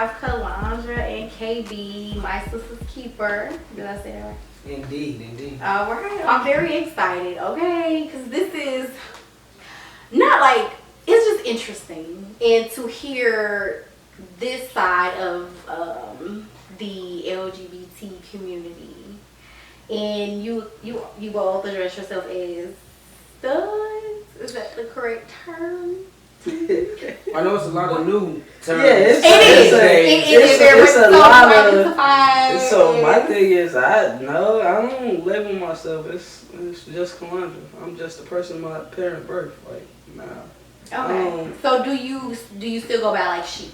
have Kalondra and KB, my sister's keeper. Did I say that right? Indeed. All right. I'm very excited, okay? Because this is not like, it's just interesting. And to hear this side of the LGBT community. And you both address yourself as studs. Is that the correct term? I know it's a lot of new terms. Yeah, it is. It's a lot of. So my thing is, I don't label myself. It's just Kalondra. I'm just a person my parent birth. Like, nah. Okay. So do you still go by like she?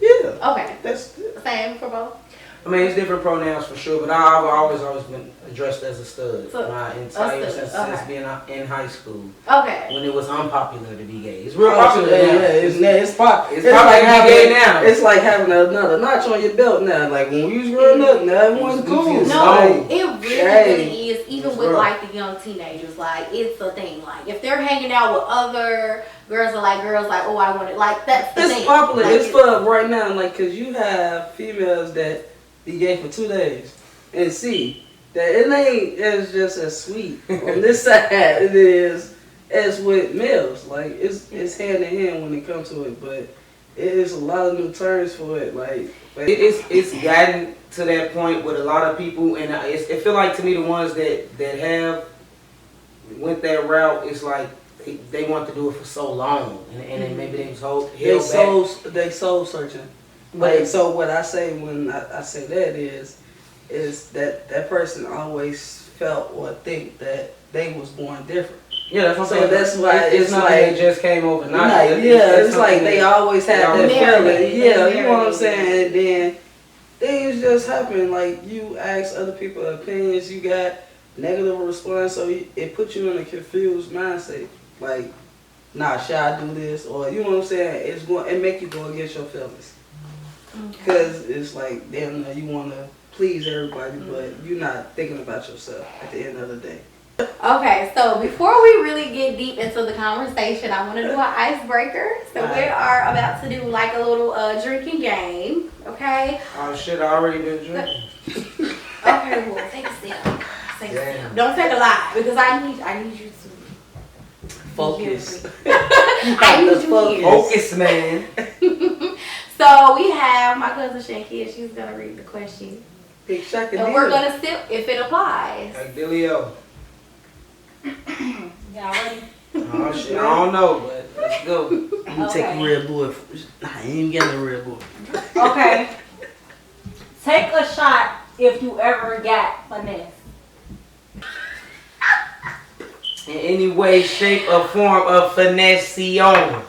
Yeah. Okay. That's same for both. I mean, it's different pronouns for sure, but I've always been addressed as a stud So, my entire since being in high school. Okay. When it was unpopular to be gay, it's real popular now. Yeah, it's popular It's like having gay now. It's like having another notch on your belt now. Like when we was growing up, now everyone's cool. No, it really is. Even with like the young teenagers, like it's a thing. Like if they're hanging out with other girls like oh I want it, like that's the thing. It's popular. Like, it's for right now, like because you have females that be gay for 2 days and see that it ain't as just as sweet on this side it is as with males. Like it's hand in hand when it comes to it, but it is a lot of new terms for it. Like it's gotten to that point with a lot of people, and it feel like to me the ones that have went that route, it's like they want to do it for so long, and then maybe they was they soul searching. Like, so what I say when I say that is that person always felt or think that they was born different. Yeah, that's what I'm so saying. that's why it's not like it just came overnight. It's like they always had that feeling. Yeah, you know what I'm saying? And then things just happen. Like you ask other people opinions, you got negative response, so it puts you in a confused mindset. Like, nah, should I do this? Or you know what I'm saying? It make you go against your feelings. Because it's like, damn, you want to please everybody, but you're not thinking about yourself at the end of the day. Okay, so before we really get deep into the conversation, I want to do an icebreaker. So we are about to do like a little drinking game, okay? Oh shit, I already been drinking. Okay, well, take a sip. Don't take a lot, because I need you to focus. I need you here. Focus, man. So we have my cousin Shanky, and she's gonna read the question. Big Shaka and we're gonna sip if it applies. Like Dilio. Y'all ready? Oh shit, I don't know, but let's go. I'm gonna take a Red Bull. I ain't getting a Red Bull. Okay. Take a shot if you ever got finesse. In any way, shape, or form of finesse-ion.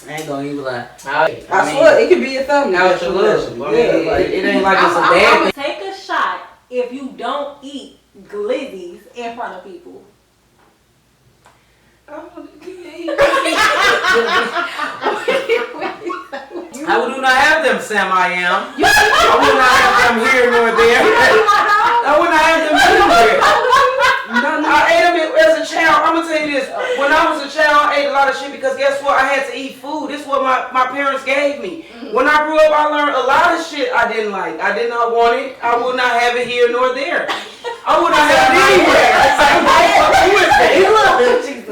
I ain't gonna even lie. I swear, it could be a family. Out your love. Yeah, like, it ain't like it's a bad thing. Take a shot if you don't eat glizzies in front of people. I do not have them, Sam. I am. I would not have them here nor there. I would not have them anywhere. I ate them as a child. I'm gonna tell you this. When I was a child, I ate a lot of shit because guess what? I had to eat food. This is what my parents gave me. When I grew up, I learned a lot of shit I didn't like. I did not want it. I would not have it here nor there. I would not have it anywhere.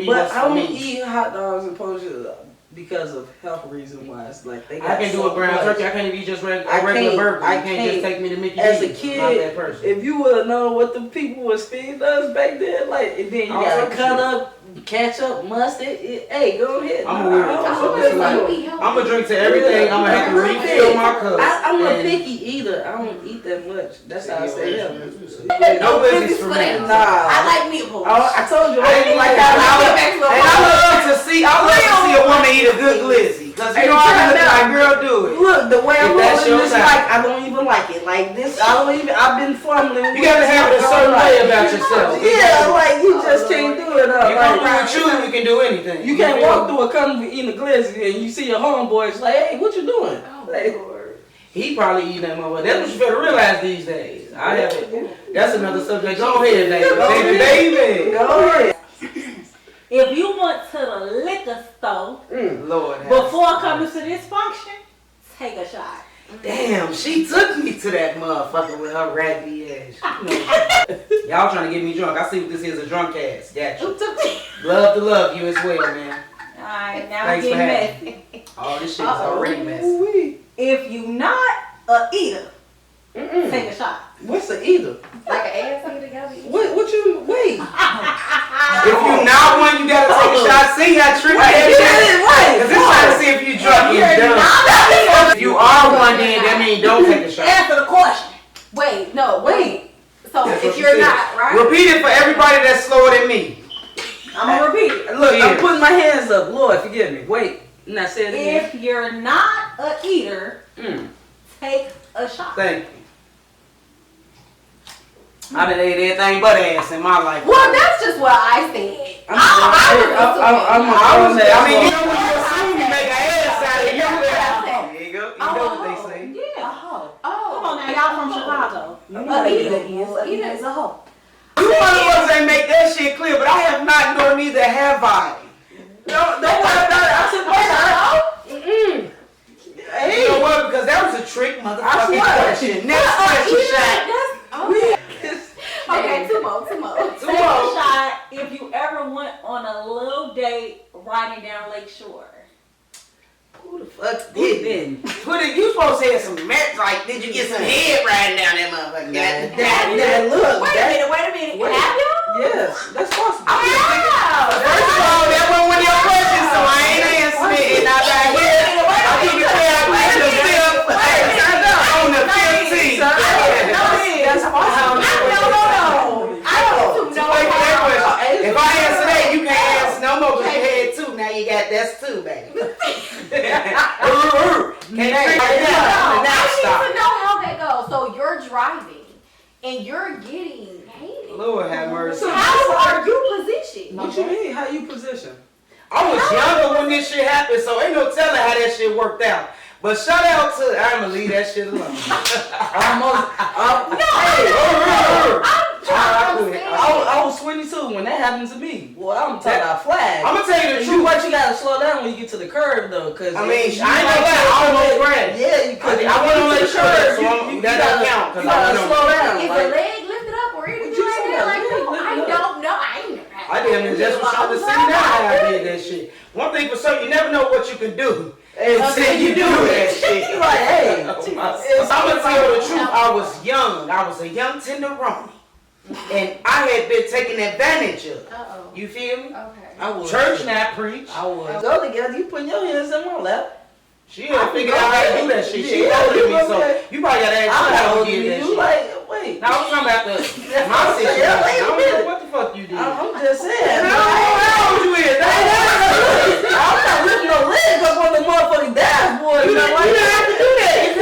But I don't eat hot dogs and poachers because of health reason wise. Like they got I can do a ground turkey. I can't even eat just regular burger. You can't just take me to Mickey As D's. a kid, not that person. if you would have known what the people was feeding us back then, like, and then you gotta cut up ketchup, mustard. Hey, go ahead. I'm gonna drink to everything. I'm gonna have to refill my cup. I'm not picky either. I don't eat that much. That's how I stay healthy. No business for me. Nah, I like meatballs. I told you. I love to see a woman eat a good glizzy. Cause you know I look like, girl, do it. Look, the way I'm holding this, time. like I don't even like it. Like this, I've been fumbling. You gotta have it a certain way about yourself. Yeah, like you just can't do it. You come through with you can do anything. You can't walk through a company eating a glizzy and you see your homeboys like, hey, what you doing? Like, he probably eating that motherfucker. That's what you better realize these days. I have it. That's another subject. Go ahead, baby. Go ahead. If you went to the liquor store Lord before coming to this function, take a shot. Damn, she took me to that motherfucker with her raggedy ass. Y'all trying to get me drunk. I see what this is, a drunk ass. Gotcha. Love to love you as well, man. Alright, now Thanks we're for getting having messy. All this shit is already messy. If you not a eater, take a shot. What's the either? Like an ass eater, y'all be. What you wait? If you not one, you gotta take a shot. See how tricky that is? Cause it's trying to see if you drunk and dumb. If you are one, then that means don't take a shot. Answer the question. Wait, no, wait. So That's if what she you're said. not, right? Repeat it for everybody that's slower than me. I'm gonna repeat it. Look, Yeah. I'm putting my hands up. Lord, forgive me. Wait. Now say it again. If you're not a eater, take a shot. Thank you. I done ate everything but ass in my life. Well, that's just what I said. I mean, was you know when you assume you make an ass out of it, you there you go. You know what they say. Yeah. Oh, Come on now, y'all from Chicago. a eater is a hoe. You motherfuckers ain't make that shit clear, but I have not, nor neither have I. Don't worry about it. I said, You know what? Because that was a trick motherfucking question. Next question, Shaq. Okay, two more. Take a shot if you ever went on a little date riding down Lake Shore. Who the fuck did that? Put it. You supposed to say some match like, did you get some head riding down that motherfucker? Look. Wait a minute. Have you? Yes, that's possible. First of all, that wasn't one of your questions, so I ain't answering it. And I'm back here. I'll keep it clear. I'm on the 15th. That's possible. If I answer that, you can't answer no more because you had two. Now you got that's two, baby. I need to know how that goes. So you're driving and you're getting hated. Lord have mercy. How are you positioned? What you mean? How you position? I was younger when this shit happened, so ain't no telling how that shit worked out. But shout out to, I'ma leave that shit alone. I was 22 when that happened to me. Well, I'm talking about flag. I'm gonna tell you the truth. But you gotta slow down when you get to the curb though, cause I mean, I ain't know that. I almost ran. Yeah, you could. I went on Lake Shore, so that don't count. You gotta slow down. Is the leg lifted up or anything like that? Like, I don't know. I ain't never had I didn't just was trying to see now how I did that shit. One thing for certain, you never know what you can do until you do that shit. Like, hey, I'm gonna tell you the truth. I was young. I was a young tenderoni, and I had been taken advantage of. You feel me? Okay. I was Church not preach. I was. Go together. You putting your hands in my lap. She had figured out how to do that shit. She older than me, so you probably gotta ask her how to get that shit. Like, wait. Now I'm talking about my situation. I don't know what the fuck you did. I'm just saying. How old you is? I'm not lifting no leg up on the motherfucking dashboard. You don't have to do that.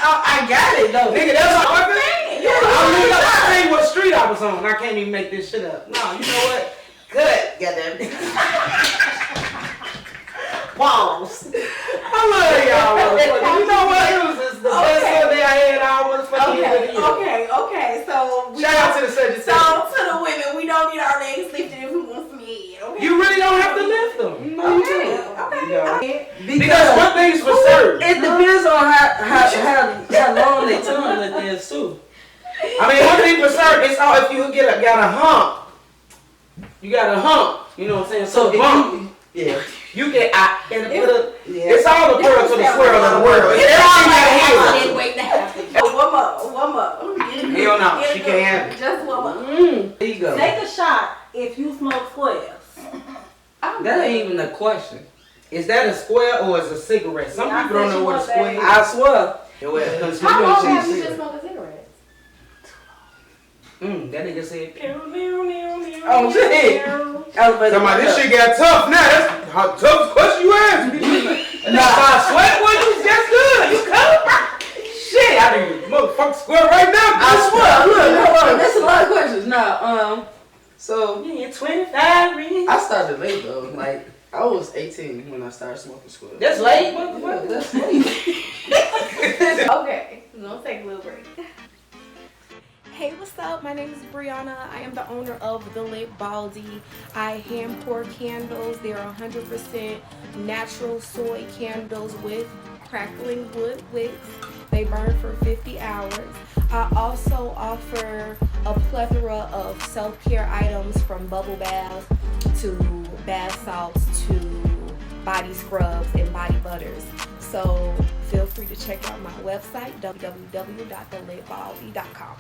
I got it though. Nigga, that's what I'm saying. I'll tell you what street I was on. I can't even make this shit up. No, you know what? Good. Goddamn. Pause. I love y'all. You know what? It was just the best Sunday I had all motherfucking year. Okay. So Shout out to the subject. So to the women, we don't need our legs lifted if we want some head. Okay. You really don't have to lift them. No, you Okay. don't. Because one thing's for certain. It depends on how long they tongue lift is too. I mean, one thing for certain, it's all if you got a hump. You got a hump. You know what I'm saying? So if bump. You can it's all the pearl to the swirl of the world. It's all like Everything wait to happen. One more. Hell no, she can't have it. Just one more. There you go. Take a shot if you smoke squares. That ain't even a question. Is that a square or is it a cigarette? Some people don't know what a square is. I swear. How long have you been smoking cigarettes? That nigga said. Oh shit. This shit got tough now. That's how tough question you asked me. Nah, I sweat with you. That's good. You come. Shit, I didn't motherfucker square right now. I swear. Look, that's a lot of questions. Nah, so 25 rings. I started late though. Like I was 18 when I started smoking square. That's late, Yeah, that's late. Okay, we'll take a little break. Hey, what's up? My name is Brianna. I am the owner of The Lit Baldy. I hand pour candles. They're 100% natural soy candles with crackling wood wicks. They burn for 50 hours. I also offer a plethora of self-care items from bubble baths to bath salts to body scrubs and body butters. So feel free to check out my website, www.thelitbaldy.com.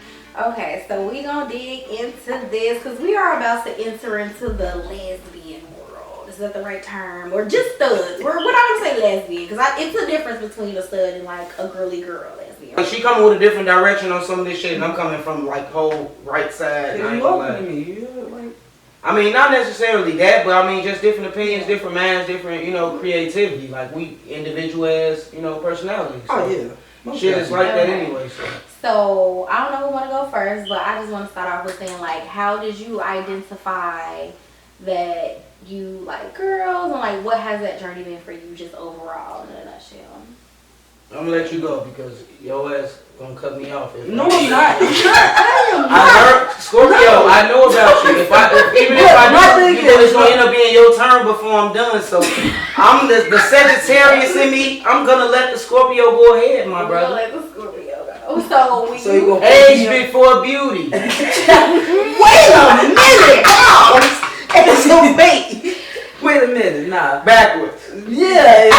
Okay, so we gonna dig into this because we are about to enter into the lesbian world. Is that the right term? Or just studs? We're not gonna say lesbian because it's a difference between a stud and like a girly girl lesbian. Like, she coming with a different direction on some of this shit, and I'm coming from like whole right side. Yeah, you open to me. You like. I mean, not necessarily that, but I mean, just different opinions, different minds, different, creativity. Like, we individual as, personalities. So Oh, yeah. shit is like that anyway, so. So, I don't know who want to go first, but I just want to start off with saying, like, how did you identify that you like girls, and, like, what has that journey been for you just overall in a nutshell? I'm gonna let you go because your ass gonna cut me off. No, I'm not. I heard Scorpio. I know about you. Even if I do, it's gonna end up being your turn before I'm done. So I'm the Sagittarius in me. I'm gonna let the Scorpio go ahead, my brother. Let the Scorpio go. So you gonna age before beauty. Wait a minute, Wait a minute, nah. Backwards. Yeah,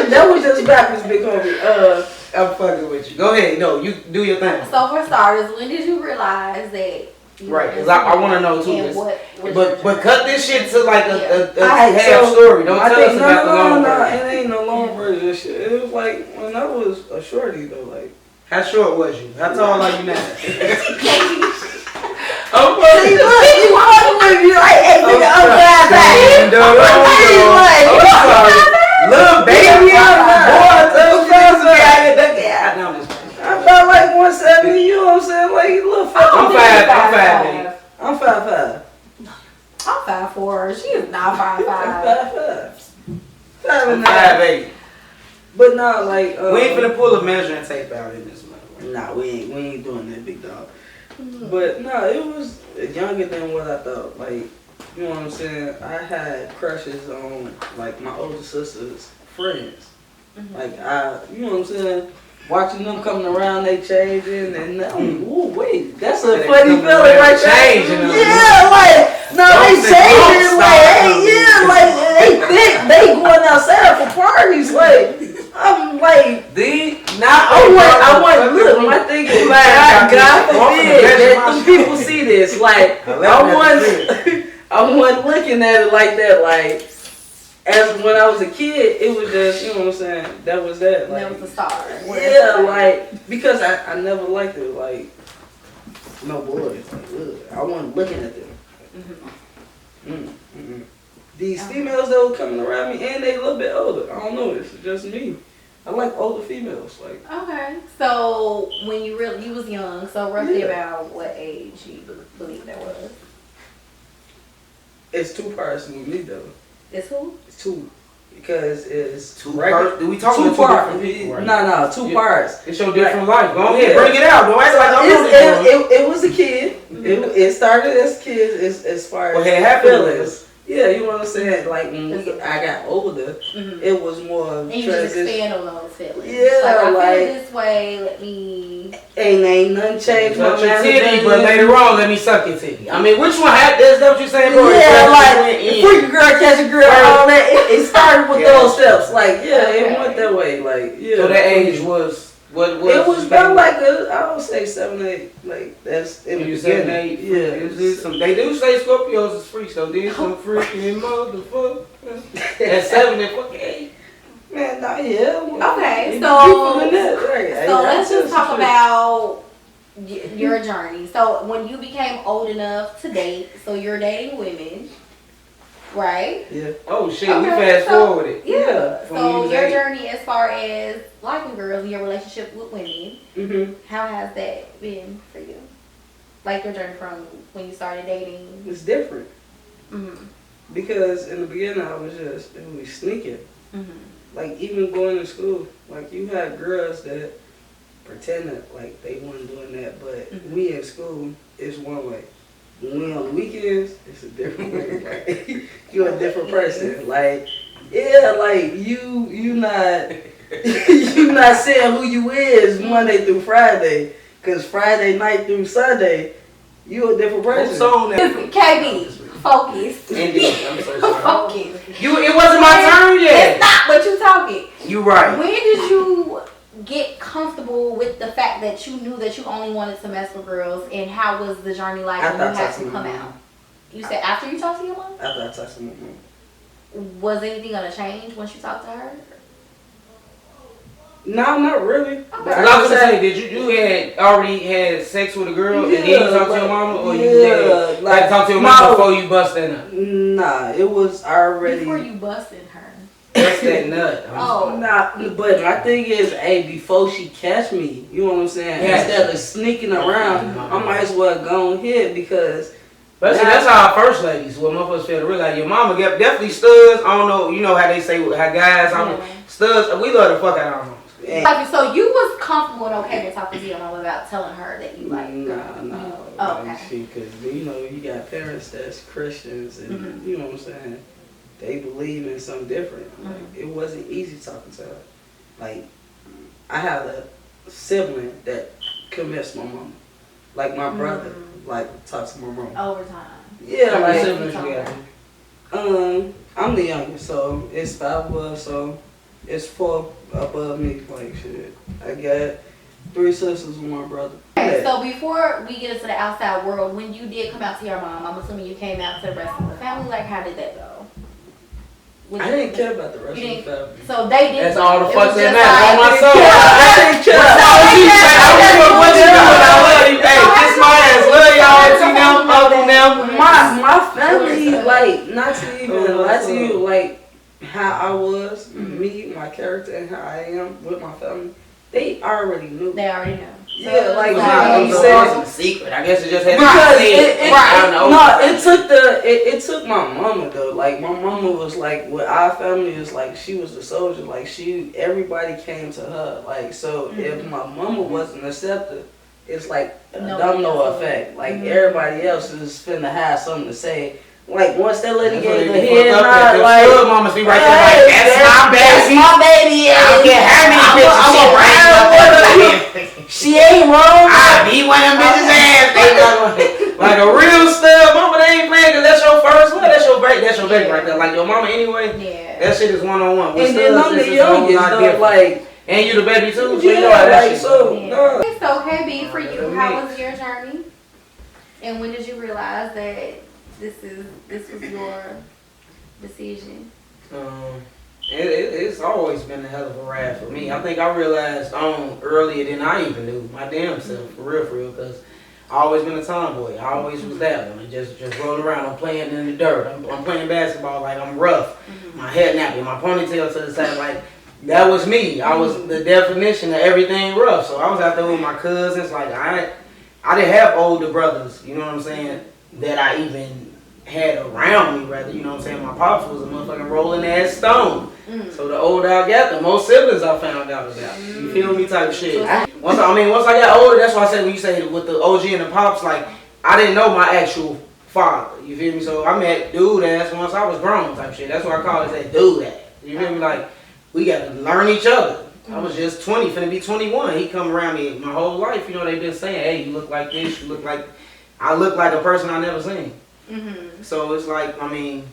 that was just backwards, big homie. I'm fucking with you. Go ahead. No, you do your thing. So for starters, when did you realize that? Right, because I want to know too. But cut this shit to like a half story. Don't tell us about the long version. It ain't no long version of shit. It was like when I was a shorty though, like. How short was you? How tall are you now? I'm funny. Look, you hung with me like, hey, nigga, I'm sorry. Little baby, I'm about like 170, you know what I'm saying? Like, little fat. I'm 5'8". I'm 5'5". I'm 5'4". She is not 5'5". I'm 5'5". 5'8". But nah, like we ain't finna pull a measuring tape out in this one. Nah, we ain't doing that, big dog. But no, it was younger than what I thought. Like, you know what I'm saying? I had crushes on like my older sister's friends. Like you know what I'm saying? Watching them coming around, they changing, and ooh wait, that's a funny feeling right there. Yeah, like they changing, like hey, like they going outside for parties, like. I'm like, I want look, my thing is, God forbid that them people see this. Like, I wasn't looking at it like that. Like, as when I was a kid, it was just, you know what I'm saying, that was that. Like, that was the star. Yeah, like, because I never liked it, like, no boys. Like, ugh, I wasn't looking at them. These females that were coming around me, and they a little bit older. I don't know, it's just me. I like older females. Like. Okay, so when you was young, so roughly about what age you believe that was? It's two parts with me though. It's who? It's two. Because it's two parts. Do we talk about two different people? Right? No, two parts. It's your different life. Go ahead, bring it out. Don't act like I'm it was a kid. It started as kids as far as feelings. Yeah, you know what I'm saying? Like when I got older, it was more of and you just expand on those feelings. Yeah, like I feel this way, let me ain't nothing changed. Touch your titty, but later on, let me suck your titty. I mean, which one is that what you're saying, bro? Yeah, like freak a girl, catch a girl, all that. It started with those steps. Like, it went that way. Like, yeah. So that age was what? It was about like I would say 7, 8. Like that's in the beginning. 7, 8. Yeah. They do say Scorpios is freaks, so there's some freaking motherfucker. At 7 and fucking 8. Man, nah, yeah. Okay, so let's just talk about your journey. So when you became old enough to date, so you're dating women, right? Yeah. Oh shit, we fast forward it. Yeah. So your journey as far as liking girls, your relationship with women, how has that been for you? Like your journey from when you started dating? It's different. Because in the beginning it was sneaking. Like even going to school, like you had girls that pretended like they weren't doing that, but we in school, it's one way. When we on weekends, it's a different way. Like, you're a different person. Like, yeah, like you not You not saying who you is Monday through Friday. Cause Friday night through Sunday, you a different person. KB, focus. Indeed, I'm so sorry. Focus. It wasn't my turn yet. It's not, but you talking. You right. When did you get comfortable with the fact that you knew that you only wanted to mess with girls, and how was the journey like when you had to come out? You said after you talked to your mom? After I talked to my mom. Was anything gonna change once you talked to her? No, not really. Okay. I was gonna say, did you had already had sex with a girl and then you talked to your mama, or you had like talk to your mama before you busted her? Nah, it was already Before you busted her. That's that nut. Oh. Nah, but my thing is, hey, before she catch me, you know what I'm saying? Yeah. Instead of sneaking around, I might as well go on here because. But see, that's how our first ladies, what motherfuckers feel to realize. Your mama get definitely studs. I don't know, you know how they say how guys, studs. We love the fuck out of our moms. Like, so you was comfortable and okay with talking to your mom about telling her that you like girl? Nah. Oh, okay. Because you know you got parents that's Christians and you know what I'm saying. They believe in something different. Like, it wasn't easy talking to her. Like, I have a sibling that commits my mama. Like my brother, like talks to my mom. Over time. Yeah, How many like siblings you got? I'm the youngest, so it's 5 of us, so it's 4 above me. Like shit, I got 3 sisters with my brother. Okay, so before we get into the outside world, when you did come out to your mom, I'm assuming you came out to the rest of the family. Like, how did that go? I didn't care about the rest of the family. So they did. That's all the It was fuck that just matters on my like- soul. I didn't care. What you doing? I love you. Hey, kiss my ass. Love y'all. Auntie them, uncle them. My family, like, not to even lie to you, like, how I was, me, my character, and how I am with my family, they already knew. They already know. Yeah, like, It you was said. a secret. I guess it just had Because to be it took my mama though. Like my mama was like with our family is like she was the soldier. Like everybody came to her. Like so if my mama wasn't accepted, it's like a domino effect. Like everybody else is finna have something to say. Like once that lady gave the head nod, like mamas be right there like that's my baby. That's my baby. I don't care how many bitches I'm she around with her. She ain't wrong. I beat one of them bitches' ass. They like a real stud. Mama, they ain't playing because that's your first one. That's your baby. That's your baby right there. Like your mama anyway. Yeah. That shit is one-on-one. And then I'm the youngest though, like. And you the baby too? Yeah, you know how that like shit so. goes. No. Okay, so KB, for you, how was your journey? And when did you realize that this was your decision? It's always been a hell of a ride for me. I think I realized earlier than I even knew my damn self, for real, because I always been a tomboy. I always was that one. Just rolling around. I'm playing in the dirt. I'm playing basketball like I'm rough. My hair nappy, my ponytail to the side. Like that was me. I was the definition of everything rough. So I was out there with my cousins. Like I didn't have older brothers. You know what I'm saying? That I even had around me, rather, you know what I'm saying? My pops was a motherfucking rolling ass stone. So the older I got, the more siblings I found out about. You feel me? Type shit. Once I got older, that's why I said when you say with the OG and the pops, like I didn't know my actual father. You feel me? So I met dude ass once I was grown type shit. That's what I call it, that dude ass. You feel me? Like we got to learn each other. I was just 20, finna be 21. He come around me my whole life. You know, they been saying, hey, you look like this, you look like, I look like a person I never seen. So it's like, I mean,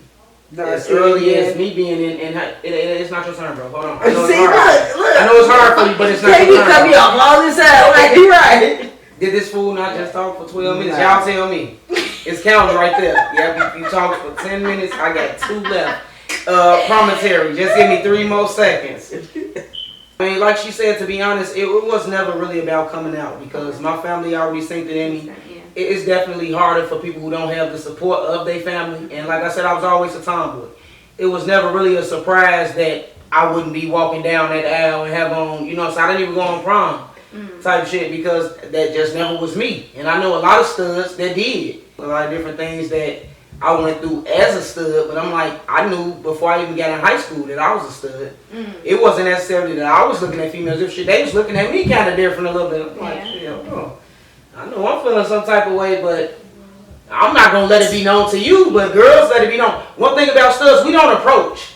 as early as me being in it's not your turn, bro. Hold on. I know it's hard. I know it's hard for you, but it's not your turn. Cut me off all this time. Like you right. Did this fool not just talk for 12 minutes? Y'all tell me. It's counting right there. Yeah, you talked for 10 minutes. I got 2 left. Commentary. Just give me 3 more seconds. I mean, like she said, to be honest, it was never really about coming out because my family already synced it in me. It's definitely harder for people who don't have the support of their family. And like I said, I was always a tomboy. It was never really a surprise that I wouldn't be walking down that aisle and have on, you know, so I didn't even go on prom type shit because that just never was me. And I know a lot of studs that did. A lot of different things that I went through as a stud, but I'm like, I knew before I even got in high school that I was a stud. It wasn't necessarily that I was looking at females. If shit, they was looking at me kind of different a little bit. I'm like, I know I'm feeling some type of way, but I'm not going to let it be known to you, but girls let it be known. One thing about studs, we don't approach.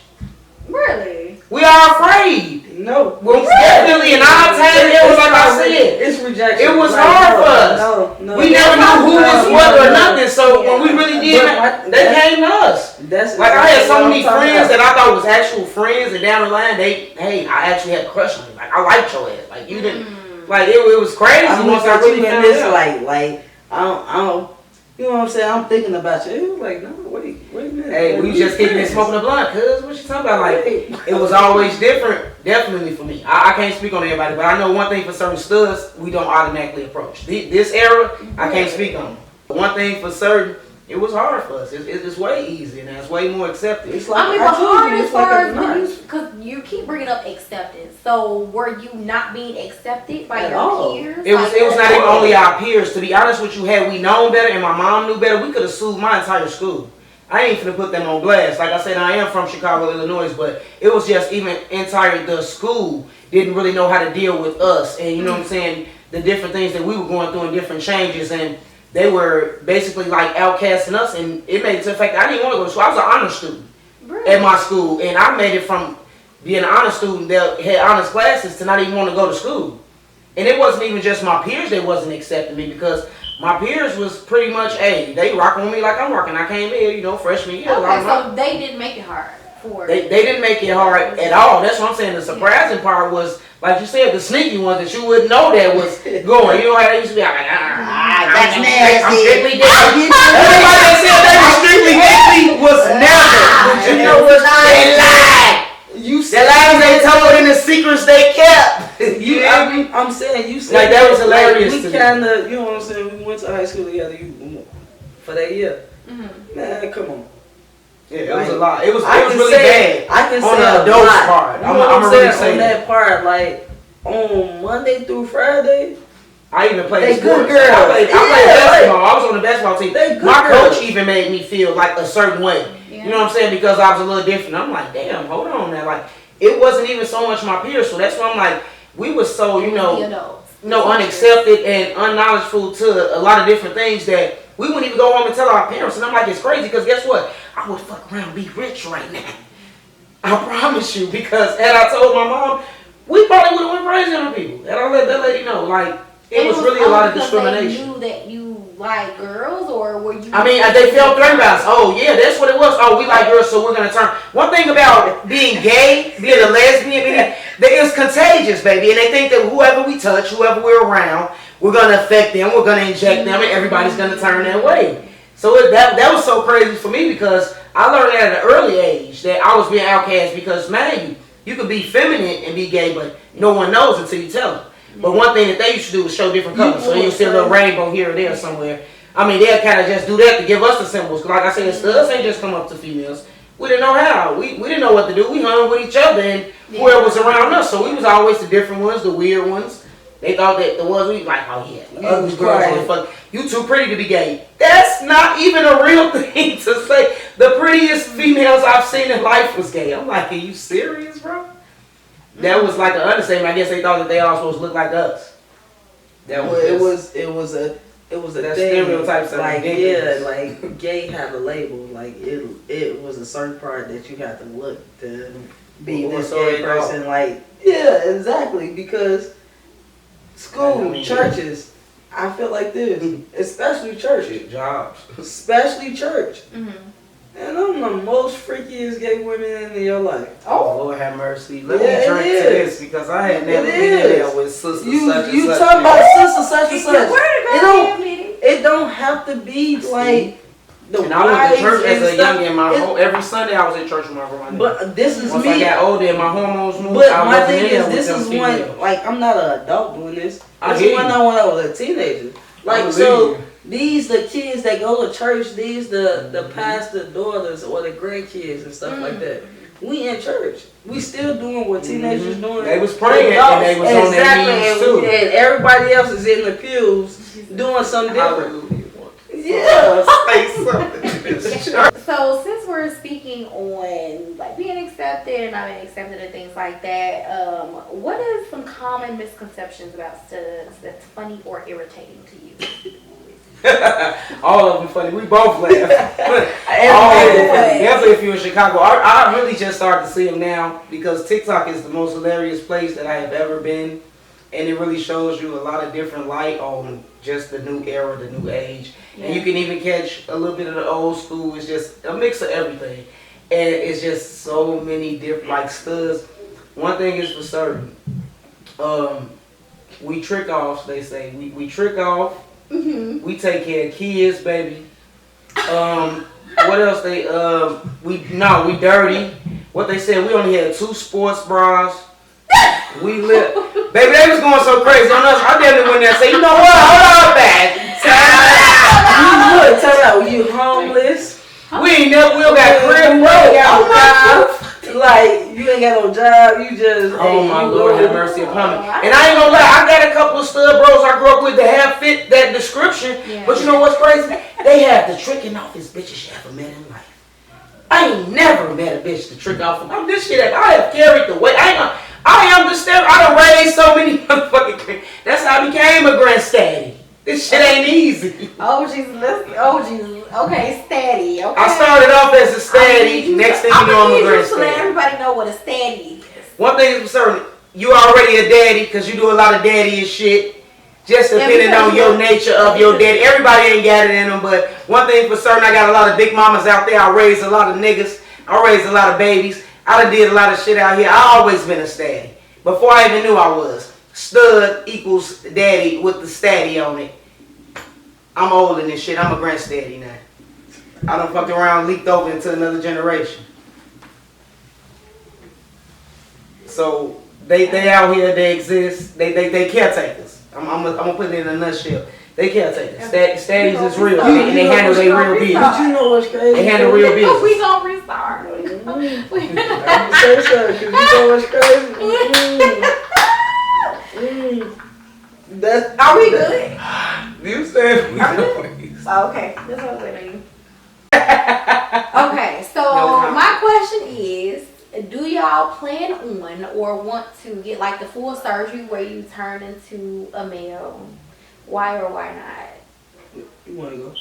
Really? We are afraid. No. Well, definitely in our time, it was like I said. It's rejection. It was like, hard no, for us. No. We never knew who was what or nothing. So when we really did, they came to us. That's Like I had so many friends that I thought was actual friends, and down the line, I actually had a crush on you. Like I liked your ass. Like you didn't. Like it was crazy. Once I really found out. Like I don't. You know what I'm saying? I'm thinking about you. It was like, no, wait a minute. Hey, we just kicking and smoking a blunt, cuz what you talking about? Like, it was always different, definitely for me. I can't speak on everybody, but I know one thing for certain studs, we don't automatically approach. This era, I can't speak on. One thing for certain, it was hard for us. It's way easier now. It's way more accepted. It's like, I mean, but hard as far as because you keep bringing up acceptance. So were you not being accepted by At your all. peers? It was not even only our peers. To be honest with you, had we known better and my mom knew better, we could have sued my entire school. I ain't finna put them on blast. Like I said, I am from Chicago, Illinois, but it was just even the school didn't really know how to deal with us. And you know what I'm saying? The different things that we were going through and different changes, and they were basically like outcasting us, and it made it to the fact that I didn't want to go to school. I was an honor student at my school, and I made it from being an honor student that had honors classes to not even want to go to school. And it wasn't even just my peers that wasn't accepting me, because my peers was pretty much, hey, they rocking with me like I'm rocking. I came in, freshman year. Okay, so they didn't make it hard for They didn't make it hard at all. That's what I'm saying. The surprising part was, like you said, the sneaky ones that you wouldn't know that was going. You know how they used to be like, that's nasty. I'm strictly different. Everybody that said they were strictly different was never. But you know what? They lied. The lies they told and the secrets they kept. I'm saying, you said like that was hilarious. Like, we kind of, you know what I'm saying? We went to high school together for that year. Mm-hmm. Man, come on. Yeah, it was a lot. It was really say, bad. I can on say the adult part. I'm really saying on that part, like on Monday through Friday. I even played good sports. girls. I played basketball. I was on the basketball team. My girls. coach even made me feel like a certain way. Yeah. You know what I'm saying? Because I was a little different. I'm like, damn, hold on now. Like, it wasn't even so much my peers. So that's why I'm like, we were so, unaccepted and unknowledgeable to a lot of different things that we wouldn't even go home and tell our parents. And I'm like, it's crazy because guess what? I would fuck around and be rich right now. I promise you. Because had I told my mom, we probably would have went crazy on people. And I let that lady know. Like, it was really a lot of discrimination. They knew that you like girls, or were you? I mean, they felt threatened by us. Oh yeah, that's what it was. Oh, we like girls, so we're gonna turn. One thing about being gay, being a lesbian, it's contagious, baby. And they think that whoever we touch, whoever we're around, we're gonna affect them, we're gonna inject them, and everybody's gonna turn that way. So that was so crazy for me because I learned at an early age that I was being outcast because man, you could be feminine and be gay, but no one knows until you tell them. But one thing that they used to do was show different colors. So you'll see a little rainbow here or there somewhere. I mean, they'll kind of just do that to give us the symbols. Because like I said, studs ain't just come up to females. We didn't know how. We didn't know what to do. We hung with each other and whoever was around us. So we was always the different ones, the weird ones. They thought that the ones we like, oh yeah, the ugly girls, fuck. You too pretty to be gay. That's not even a real thing to say. The prettiest females I've seen in life was gay. I'm like, are you serious, bro? That was like an understatement. I guess they thought that they all supposed to look like us. That was it was a that thing. stereotypes are like ridiculous. like gay had a label. Like it was a certain part that you had to look to be this gay person. Like exactly, because school, churches. I feel like this, especially church, jobs, especially church. Mm-hmm. And I'm the most freakiest gay women in your life. Oh, Lord have mercy. Let me drink to this because I had never been in there with sister such and such. You talking about sister such and such. It it don't have to be like the and I went to church as a youngin'. Every Sunday I was at church with my grandma. But this is once me. I got older and my hormones moved. But my thing is, this is when, like, I'm not an adult doing this. This is when I was a teenager. Like, so these the kids that go to church. These the pastor daughters or the grandkids and stuff like that. We in church. We still doing what teenagers doing. They was praying and they was on their knees too. And everybody else is in the pews doing something different. Yeah, say something. So since we're speaking on like being accepted and not being accepted and things like that, what is some common misconceptions about studs that's funny or irritating to you? All of them funny. We both laugh. Definitely if you're in Chicago. I really just started to see them now because TikTok is the most hilarious place that I have ever been. And it really shows you a lot of different light on just the new era, the new age. Yeah. And you can even catch a little bit of the old school. It's just a mix of everything. And it's just so many different, like studs. One thing is for certain. We trick offs, they say. We trick off. Mm-hmm. We take care of kids, baby. What else we dirty. What they said, we only had 2 sports bras. We lit. Baby, they was going so crazy on us. I definitely went there and said, you know what? Hold on back. Tell me, were you homeless? We don't got crib, we got job. Like, you ain't got no job, you just... Oh my Lord, have mercy upon me. And I ain't gonna lie, I got a couple of stud bros I grew up with that have fit that description. Yeah. But you know what's crazy? They have the tricking off his bitches you ever met in life. I ain't never met a bitch to trick off from. This shit, I have carried the weight. I understand. I done raised so many motherfucking. That's how I became a granddaddy. This shit ain't easy. Oh Jesus, okay, Staddy. Okay. I started off as a Staddy. Next thing you know, I'm a granddaddy. To let everybody know what a Staddy is. One thing is for certain, you already a daddy because you do a lot of daddy and shit. Just depending on your nature of your daddy. Everybody ain't got it in them, but one thing for certain, I got a lot of big mamas out there. I raised a lot of niggas. I raised a lot of babies. I done did a lot of shit out here. I always been a Staddy. Before I even knew I was. Stud equals daddy with the Staddy on it. I'm older than this shit. I'm a granddaddy now. I done fucked around, leaked over into another generation. So they out here, they exist. They caretakers. I'm gonna put it in a nutshell. They caretakers. Staddy's is real. And they handle their real business. But you know what's crazy? They handle real business. We gonna restart. I'm say so, because you know what's crazy? Are we good? You said we Oh, okay. That's what I was saying. Okay, so my question is, do y'all plan on or want to get like the full surgery where you turn into a male? Why or why not? You want to go?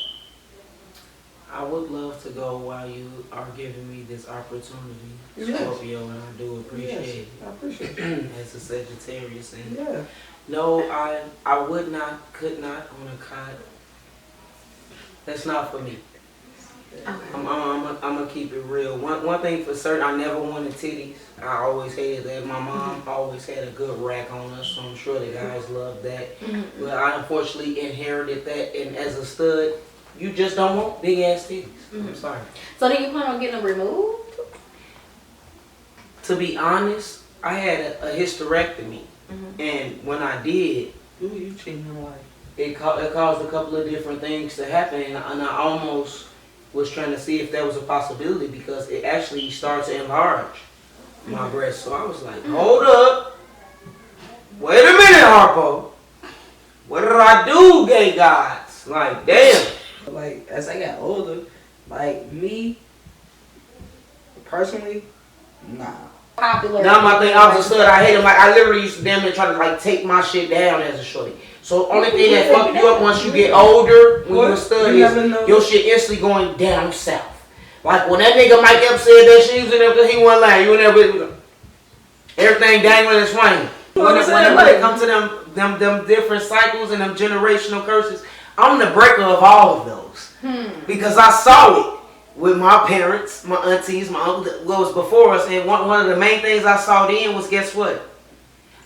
I would love to go while you are giving me this opportunity, Scorpio, and I do appreciate it. I appreciate it. As a Sagittarius. And yeah. No, I would not, could not on a cot. That's not for me. Okay. I'm gonna keep it real. One thing for certain, I never wanted titties. I always hated that. My mom always had a good rack on us, so I'm sure the guys love that. Mm-hmm. But I unfortunately inherited that, and as a stud, you just don't want big ass titties. Mm-hmm. I'm sorry. So do you plan on getting them removed? To be honest, I had a hysterectomy, and when I did, who you cheating like? It caused a couple of different things to happen, and I almost was trying to see if that was a possibility because it actually started to enlarge my breast. So I was like, hold up. Wait a minute, Harpo. What did I do, gay gods? Like, damn. Like, as I got older, like me, personally, nah. Popular. Now my thing, I was a stud, I hate him. Like, I literally used to damn near try to like take my shit down as a shorty. So only thing that fuck you up once you get older, when you're a stud, is your shit instantly going down south. Like when that nigga Mike Epps said that shit, he wasn't lying. You were there everything dangling and swinging. When it comes to them different cycles and them generational curses, I'm the breaker of all of those. Because I saw it with my parents, my aunties, my uncle, what was before us, and one of the main things I saw then was, guess what?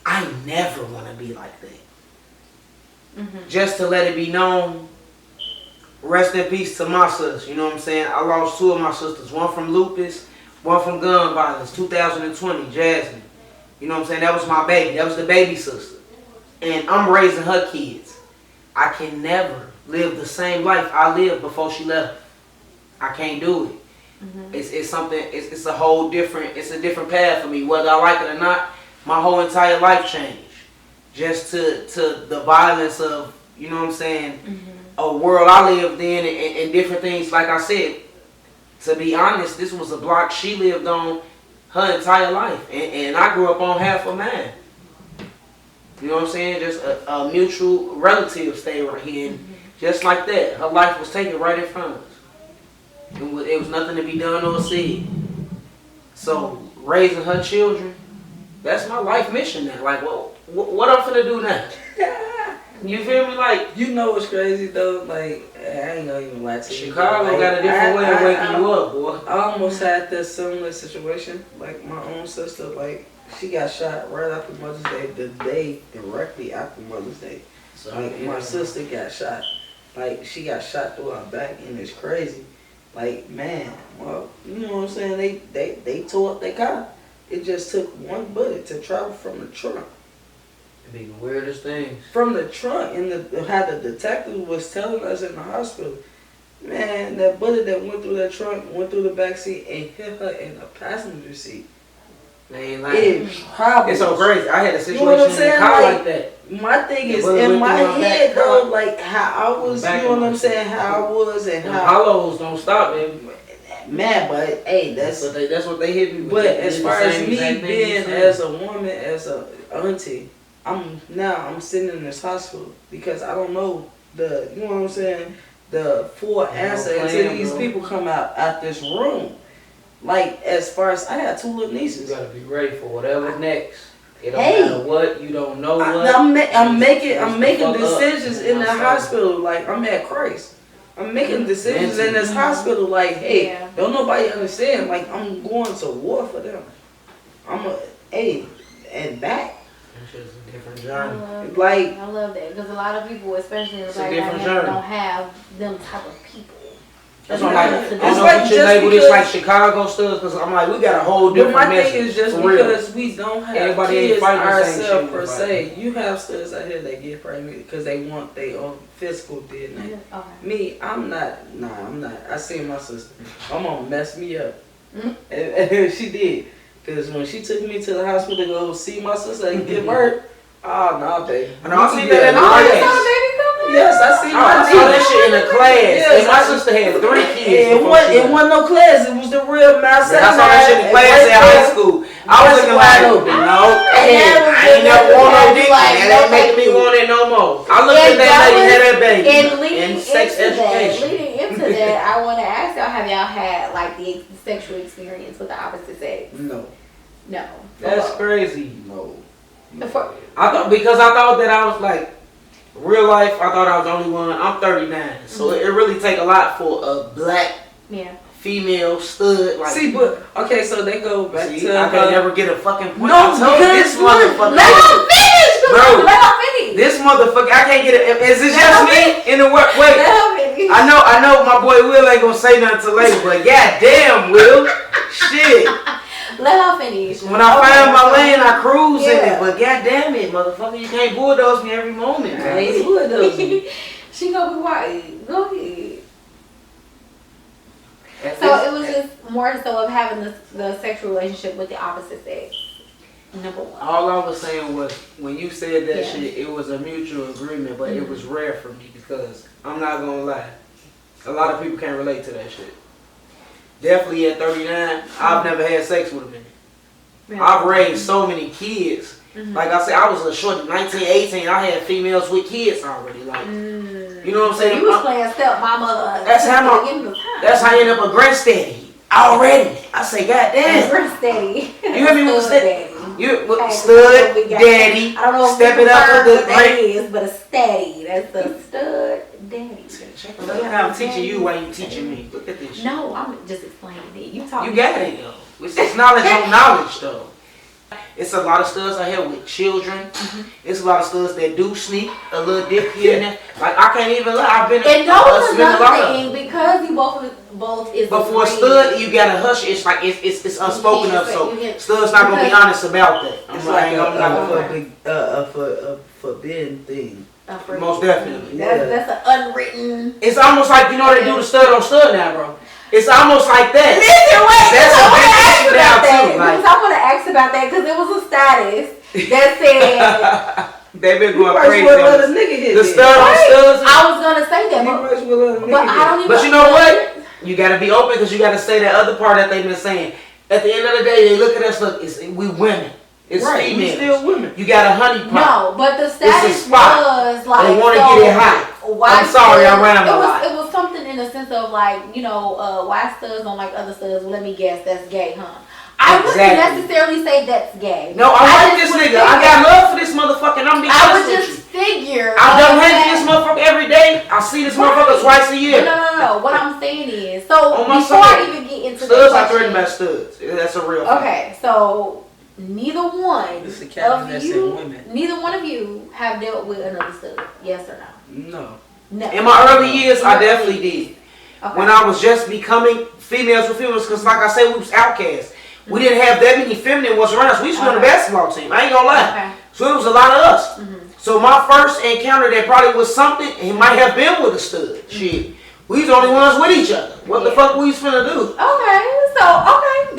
I never want to be like that. Just to let it be known, rest in peace to my sisters, you know what I'm saying? I lost 2 of my sisters, one from lupus, one from gun violence, 2020, Jasmine. You know what I'm saying? That was my baby, that was the baby sister. And I'm raising her kids. I can never live the same life I lived before she left. I can't do it. It's something, it's a whole different, it's a different path for me. Whether I like it or not, my whole entire life changed. Just to the violence of, you know what I'm saying, a world I lived in and different things. Like I said, to be honest, this was a block she lived on her entire life. And I grew up on half of mine. You know what I'm saying? Just a mutual relative stayed right here. And Just like that, her life was taken right in front of us. It was nothing to be done or said. So raising her children, that's my life mission now. Like, what I'm finna do now? You feel me? Like, you know what's crazy though? Like, I ain't gonna even lie to you. Chicago got a different way of waking you up, boy. I almost had this similar situation. Like my own sister, like she got shot right after Mother's Day, the day directly after Mother's Day. So, like my sister got shot. Like she got shot through her back, and it's crazy. Like, man, well, you know what I'm saying? They tore up their car. It just took one bullet to travel from the trunk. It'd be the weirdest things. From the trunk, and how the detective was telling us in the hospital, man, that bullet that went through that trunk, went through the back seat, and hit her in the passenger seat. Man, like, it's so crazy. I had a situation you know what I'm saying? in the car like that. My thing is, in my head though, like how I was, you know what I'm saying, how I was and how hollows don't stop, man, but hey, that's what they hit me with. But as far as me being as a woman, as a auntie, I'm sitting in this hospital because I don't know the, you know what I'm saying, the full answer until these people come out this room. Like, as far as I got 2 little nieces. You gotta be ready for whatever's next. It don't matter what, you don't know what. I'm making decisions in the hospital. Like, I'm at Christ. I'm making decisions in this hospital. Like, hey, don't nobody understand. Like, I'm going to war for them. And back. It's just a different journey. I love that because a lot of people, especially in the black community, don't have them type of people. That's why I'm like, I don't know if you should label this like Chicago stuff, because I'm like, we got a whole different message. But my thing is just because we don't have everybody kids ourselves per se. You have studs out here that get pregnant because they want their own physical DNA. Okay. Me, I'm not. I seen my sister. My mom messed me up. And she did. Because when she took me to the hospital to go see my sister and give birth, oh, no, baby. And I see that in the class. Yes, I see I saw that shit in the class. Yes, my sister had 3 kids. It wasn't no class. It was the real master. I saw that shit in class in high school. I was looking like, no, I ain't never want no dick. And that make me want it no more. I looked at that lady had that baby. And sex education. Leading into that, I want to ask y'all, have y'all had like the sexual experience with the opposite sex? No. That's crazy. No. I thought that I was like, real life, I thought I was the only one. I'm 39, so it really take a lot for a black female stud. Like, see, but okay, so they go back to. I can't never get a fucking point. No, this motherfucker. Let her finish, bro. Let her finish. This motherfucker, I can't get it. Is it just me in the work? Wait, let her finish. I know, my boy Will ain't gonna say nothing till later, but goddamn, Will, shit. Let her finish. When I find my lane, I cruise in it. But goddamn it, motherfucker, you can't bulldoze me every moment. I ain't bulldoze me. She gonna be quiet. Go ahead. So it was just more so of having the sexual relationship with the opposite sex. Number 1. All I was saying was when you said that shit, it was a mutual agreement, but it was rare for me because I'm not gonna lie, a lot of people can't relate to that shit. Definitely at 39, I've never had sex with a man. Really? I've raised so many kids. Like I said, I was a short 19, 18. I had females with kids already. Like, you know what I'm saying? So you was playing stepmama. That's how I end up a granddaddy already. I say, goddamn. Granddaddy. You hear me with step? You stud daddy. I don't know step it up with the that is, but a steady. That's the stud daddy. Look how I'm teaching you while you teaching me. Look at this shit. No, I'm just explaining it. You talking. You got it though. It's knowledge on knowledge though. It's a lot of studs out here with children. It's a lot of studs that do sneak a little dip here and there. Like, I can't even lie. I've been and those another thing because you both is. But for a stud, you gotta hush. It's like it's unspoken of. So studs not gonna be honest about that. It's like a forbidden thing. Most definitely. That's an unwritten. It's almost like, you know, they do the stud on stud now, bro. It's almost like that. Listen, wait. That's a big issue now too. Like, I want to ask about that because it was a status that said they been going crazy. The stud on studs. I was gonna say that, but I don't even. But you know what? You gotta be open because you gotta say that other part that they've been saying. At the end of the day, they look at us. Look, we women. It's females. We still women. You got a honey pot. No, but the status was like they want to get it hot. why? I'm sorry, I ran a lot. It was something in the sense of like, you know, why studs don't like other studs? Well, let me guess, that's gay, huh? I wouldn't necessarily say that's gay. No, I like this nigga. I got love for this motherfucker, and I'm being honest with you. I would just figure. I don't hang this motherfucker every day. I see this motherfucker twice a year. No. What I'm saying is, so On my before side, I even get into studs, the I threaten by studs. That's a real thing. Okay, so neither one This is a captain that's in women. neither one of you have dealt with another stud. Yes or no? No. No. In my early years, I definitely did. Okay. When I was just becoming females with females, because like I said, we was outcasts. We didn't have that many feminine ones around us. We used to be on the basketball team. I ain't gonna lie. Okay. So it was a lot of us. So my first encounter that probably was something, it might have been with a stud. Shit. We was the only ones with each other. What the fuck we was finna do? Okay, so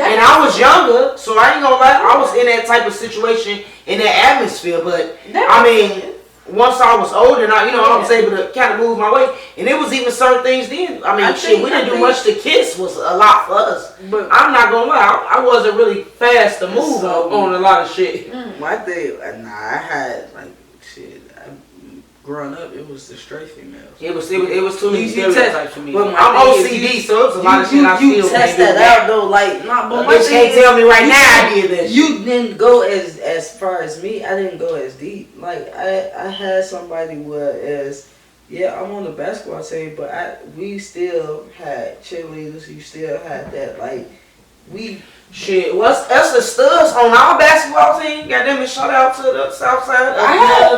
And I was younger, so I ain't gonna lie, I was in that type of situation, in that atmosphere, but I mean, once I was older and I was able to kind of move my way, and it was even certain things then. I mean, we didn't do much to kiss was a lot for us. But I'm not gonna lie, I wasn't really fast to move on a lot of shit. My thing, I had like shit. Growing up, it was the straight females. It was too many stereotypes for me. But I'm OCD, so it was a lot of shit I You still test can't do that out though, like but my bitch can't tell me right now I did that. You didn't go as far as me. I didn't go as deep. Like I had somebody I'm on the basketball team, but we still had cheerleaders. You still had that Shit, that's the studs on our basketball team. Goddamn it, shout out to the South Side. I had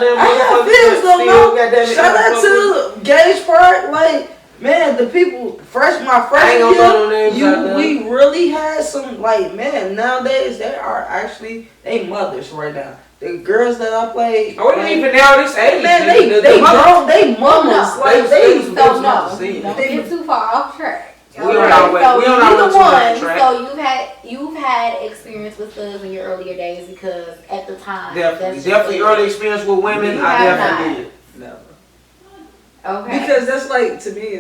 feelings though, no. Shout out to Gage Park, like man, the people my freshman year, we really had some like man. Nowadays they are actually mothers right now. The girls that I played, even now this age, man, they grown, they mamas, like don't get too far off track. We on our way. We on our way to the track. So you've had experience with studs in your earlier days because at the time, definitely early experience with women. I definitely did. Never. Okay. Because that's like to me,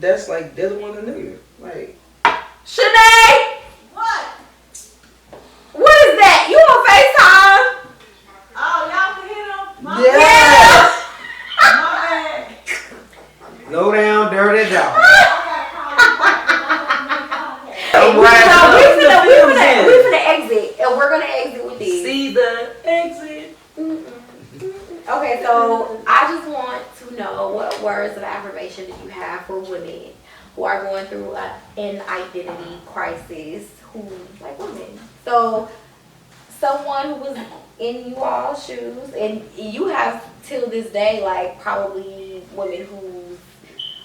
that's like dealing with a nigga. Like Shanae! What? What is that? You on FaceTime? Oh, y'all can hear them? yeah. My bad. Low down, dirty dog. We're gonna exit, and we're gonna exit with this. See the exit. Okay, so I just want to know what words of affirmation do you have for women who are going through an identity crisis, who like women. So someone who was in you all's shoes, and you have till this day like probably women who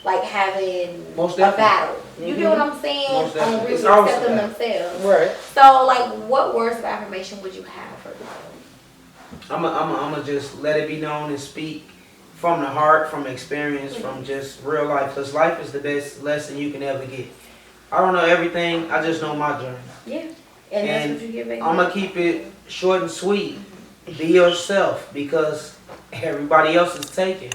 like having a battle. You get what I'm saying? On really accepting themselves. Right. So like, what words of affirmation would you have for them? I'm gonna just let it be known and speak from the heart, from experience, from just real life. Because life is the best lesson you can ever get. I don't know everything. I just know my journey. Yeah. And that's what you give back. I'm gonna keep it short and sweet. Be yourself, because everybody else is taken.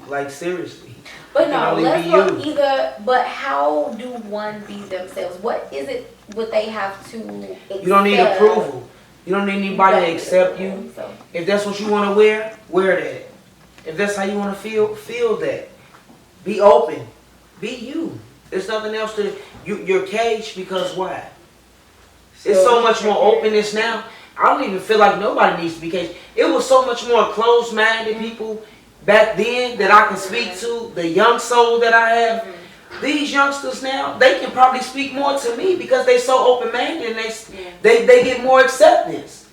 Like seriously. But no, let's look either. But how do one be themselves? What is it? What they have to accept? You don't need approval. You don't need anybody to accept you. So. If that's what you want to wear that. If that's how you want to feel that. Be open. Be you. There's nothing else to you're caged because why? It's so much more openness now. I don't even feel like nobody needs to be caged. It was so much more closed-minded people back then that I can speak to, the young soul that I have. These youngsters now, they can probably speak more to me because they so open-minded and they get more acceptance.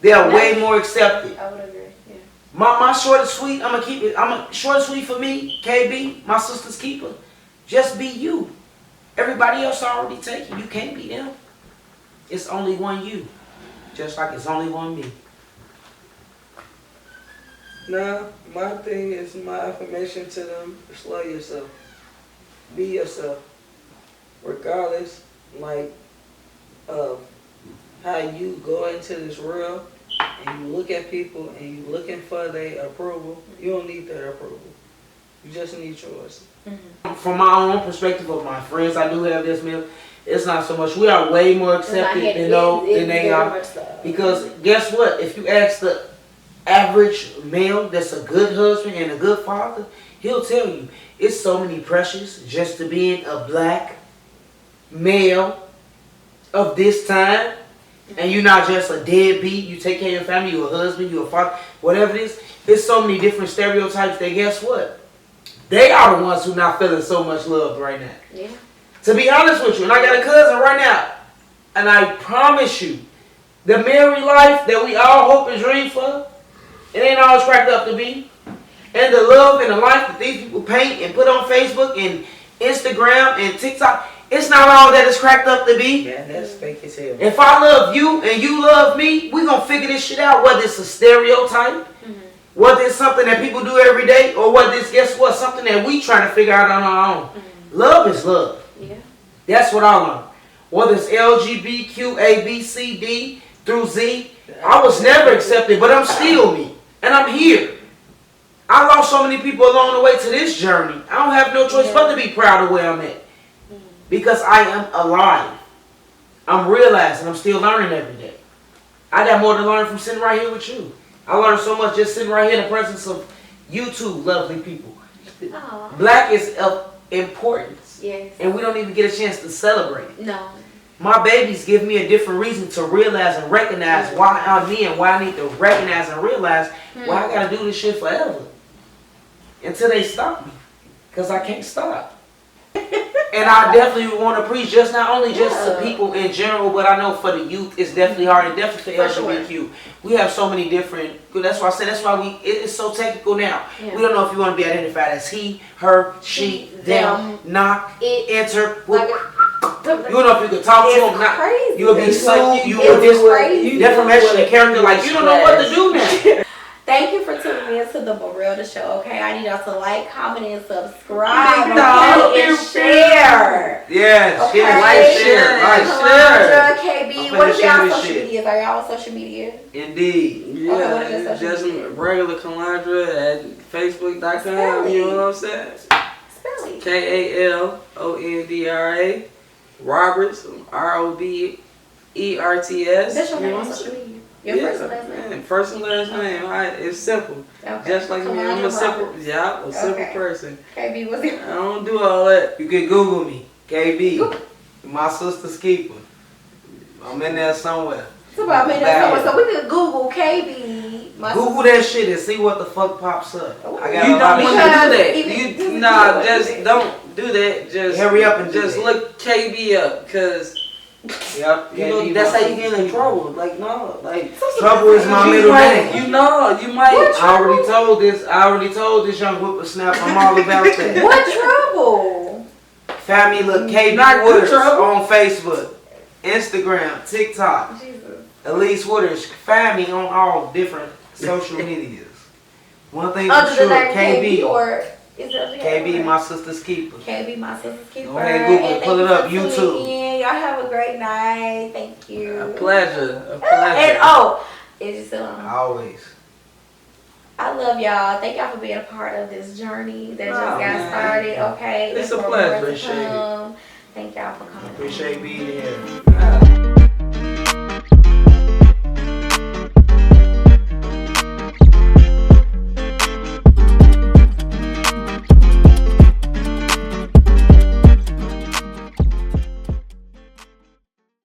They are way more accepted. I would agree. Yeah. My short and sweet, I'm gonna keep it. Short and sweet for me, KB, my sister's keeper. Just be you. Everybody else already taken. You can't be them. It's only one you. Just like it's only one me. Nah, my thing is my affirmation to them is love yourself. Be yourself. Regardless, like, of how you go into this world and you look at people and you looking for their approval, you don't need their approval. You just need yours. From my own perspective of my friends, I do have this meal. It's not so much. We are way more accepted than they are. Because guess what? If you ask the average male that's a good husband and a good father, he'll tell you it's so many pressures just to being a black male of this time. And you're not just a deadbeat. You take care of your family. You're a husband. You're a father. Whatever it is. There's so many different stereotypes that guess what? They are the ones who not feeling so much love right now. Yeah. To be honest with you, and I got a cousin right now, and I promise you, the married life that we all hope and dream for, it ain't always cracked up to be. And the love and the life that these people paint and put on Facebook and Instagram and TikTok, it's not all that it's cracked up to be. Yeah, that's fake as hell. If I love you and you love me, we gonna figure this shit out. Whether it's a stereotype, whether it's something that people do every day, or whether it's, guess what, something that we trying to figure out on our own. Love is love. Yeah. That's what I learned. Whether it's LGBTQ, A, B, C, D through Z, I was never accepted, but I'm still me, and I'm here. I lost so many people along the way to this journey. I don't have no choice but to be proud of where I'm at. Because I am alive. I'm realizing I'm still learning every day. I got more to learn from sitting right here with you. I learned so much just sitting right here in the presence of you two lovely people. Aww. Black is of importance. Yes. And we don't even get a chance to celebrate. No. My babies give me a different reason to realize and recognize why I'm me and why I need to recognize and realize why I gotta do this shit forever. Until they stop me. Because I can't stop. And I definitely want to preach just not only just to people in general, but I know for the youth it's definitely hard, and definitely for LGBTQ. Sure. We have so many different. That's why I say that's why it's so technical now. Yeah. We don't know if you want to be identified as he, her, she, them, knock, enter. You don't know if you could talk to them. Not. You would be sued. You would be defamation of character. Like you don't know what to do now. Thank you for tuning in to the Marelda Show, okay? I need y'all to like, comment, and subscribe, and share. Yes, okay? share. KB, what are y'all social medias? Are y'all on social media? Indeed. Yeah, okay, what is just regular Kalondra at Facebook.com, you know what I'm saying? Spell it. Kalondra. Roberts, ROBERTS. That's your name on social media? Your first and last name? First and last name. It's simple. Okay. Just like me. I'm a simple, simple person. KB, what's it? I don't do all that. You can Google me. KB. My sister's keeper. I'm in there somewhere. So we can Google KB. Google that shit and see what the fuck pops up. I got you don't want to do that. Just don't do that. Just hurry up and just look KB up, cause. Yep. You know, that's how you get in trouble. Like, no, like trouble is my middle name. You know, you might. I already told this young whippersnapper I'm all about that. What trouble? Family look KB Wooders on Facebook, Instagram, TikTok. Jesus. Elise Wooders, family on all different social medias. One thing for sure, KB. Or is it KB, my sister's keeper. KB, my sister's keeper. Go ahead, Google it, pull it up, YouTube. Y'all have a great night. Thank you. A pleasure. And is it still on? Always. I love y'all. Thank y'all for being a part of this journey that just got started. Okay, It's a pleasure. Thank y'all for coming. Appreciate being here.